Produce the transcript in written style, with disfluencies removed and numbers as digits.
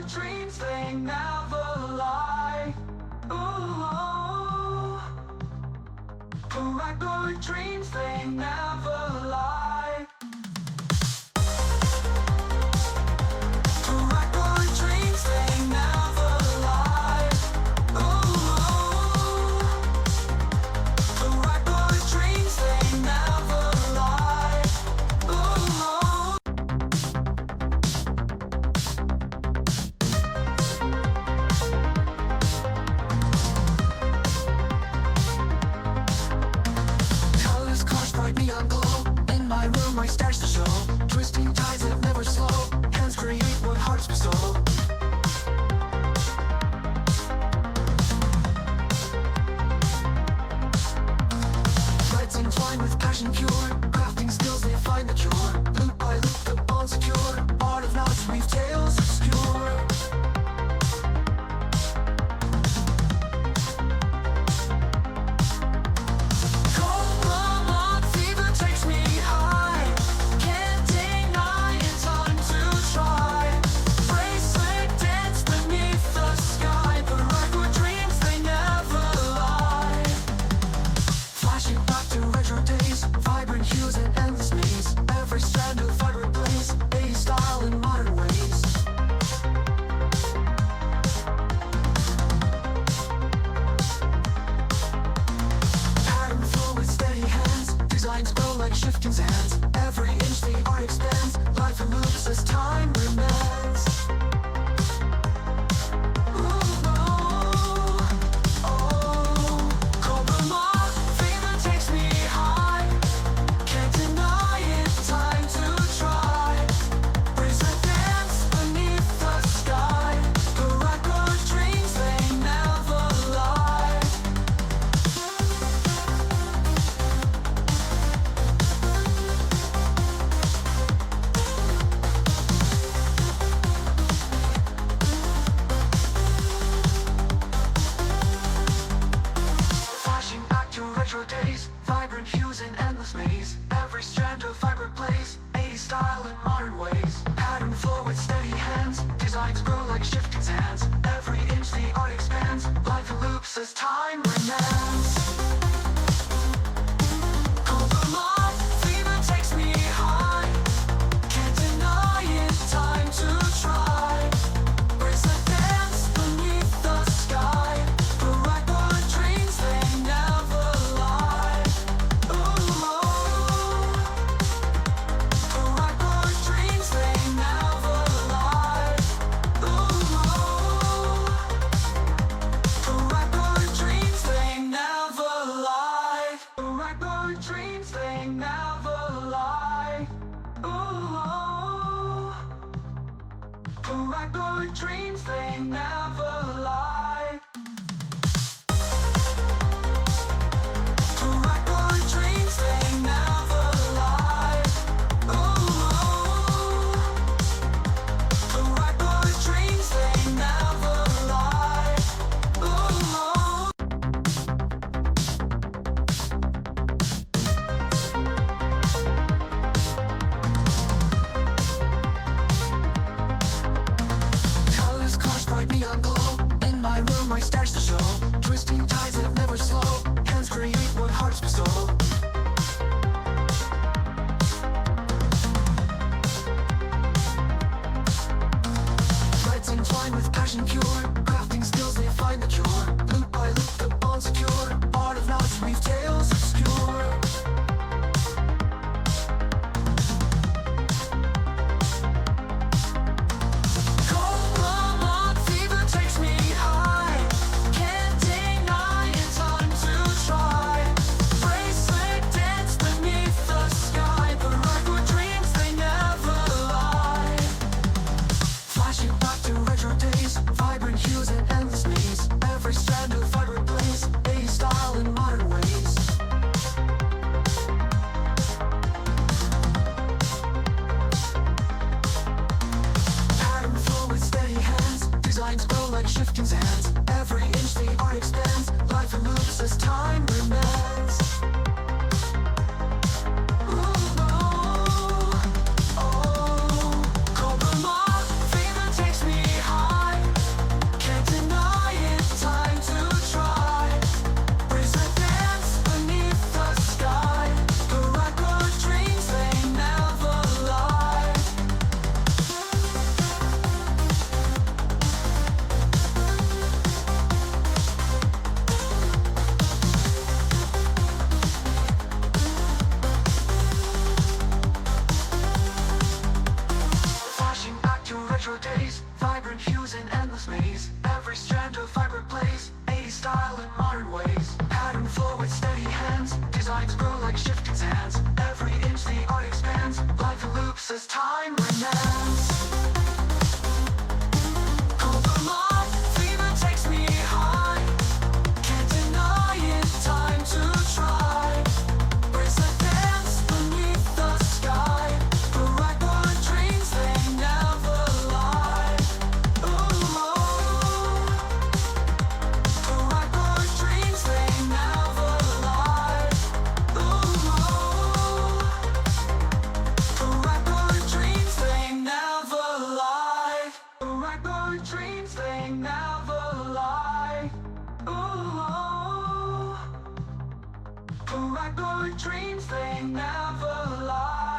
good dreams, they never lie. Ooh, paracord dreams, they never lie. Paracord dreams, they never lie. Ooh, paracord dreams, they never lie. Ooh. Colors, cars, bright neon glow. In my room, my stars to show. Twisting tides that never slow. Hands create what hearts bestow. Threads entwined with passion pure. Crafting skills, they find the cure. Loop by loop, the bond secure. Art of knots, weave tales obscure. Cobra fever takes me high. Can't deny it's time to try. Bracelet dance beneath the sky. Paracord dreams, they never lie. Flashing back to retro days, vibrant hues and endless maze. Every strand of vibrant blaze, 80s style in modern ways. Pattern flow with steady hands, designs grow like shifting sands. Every inch the art expands, life and moves as time remains. Cobra fever takes me high. Can't deny it's time to try. Bracelet dance beneath the sky. Paracord dreams, they never lie. Flashing back to retro days, vibrant hues and endless maze. Every strand of vibrant blaze, 80s style in modern ways. Pattern flow with steady hands, designs grow like shifting sands. Every inch the art expands, life in loops as time remains. Cobra fever takes me high. Can't deny it's time to try. Bracelet dance beneath the sky. Paracord dreams, they never lie. Ooh, paracord dreams, they never lie. Ooh, paracord dreams, they never lie. Paracord dreams, they never lie. Ooh, paracord dreams, they never lie. Paracord dreams, they never lie. Ooh, paracord dreams, they never lie. Ooh. Colors, cars, bright neon glow. In my room, my stars to show. Twisting tides that never slow. Hands create what hearts bestow. Threads entwined with passion pure. Crafting skills, they find the cure. Loop by loop, the bond secure. Art of knots, weave tales obscure. Cobra fever takes me high. Can't deny it's time to try. Bracelet dance beneath the sky. Paracord dreams, they never lie. Flashing back to retro days, vibrant hues and endless maze. Every strand of vibrant blaze, 80s style in modern ways. Pattern flow with steady hands, designs grow like shifting sands. Every inch the art expands, life and moves as time remains. Ooh, oh, Cobra fever takes me high. days, vibrant hues in endless maze. Every strand of vibrant blaze, 80s style in modern ways. Pattern flow with steady hands, designs grow like shifting sands. Every inch the art expands, life loops as time remands. Cobra moth, fever takes me high. Can't deny it, time to try. Bracelet dance beneath the sky. Paracord dreams, they never lie. Ooh, Paracord dreams, they never lie. Ooh, Paracord dreams, they never lie. Paracord dreams, they never lie. Ooh, Paracord dreams, they never lie.